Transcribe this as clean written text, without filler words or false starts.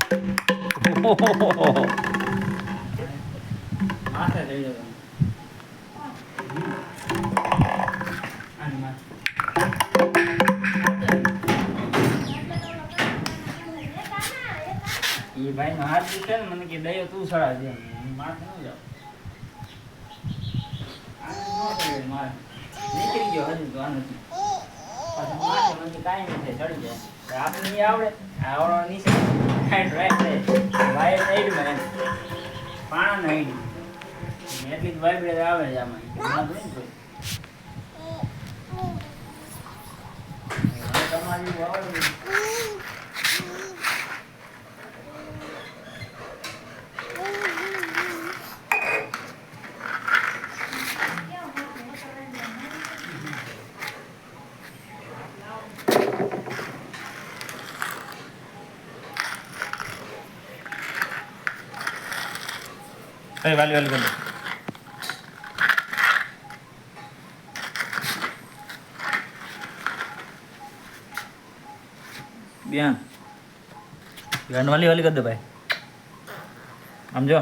માથે થઈ જતો એ ભાઈ નો હાથ દુખે ને મને કે દયો તું સડા દે માથે ન જાવ મારે નીકળી ગયો હજી તો આ નથી પાછું માથે મને કાંઈ નથી ચડી જાય આપણે નહીં આવડે આવડો નીચે રાઈટ વાયર સાઈડમાં એમ પાણા નહીં એટલી જ વાઇબ્રેટ આવે છે આમાં તમારી આવડે Hey, vale, vale, vale. Bien. Gan वाली वाली कर दे भाई. हम जो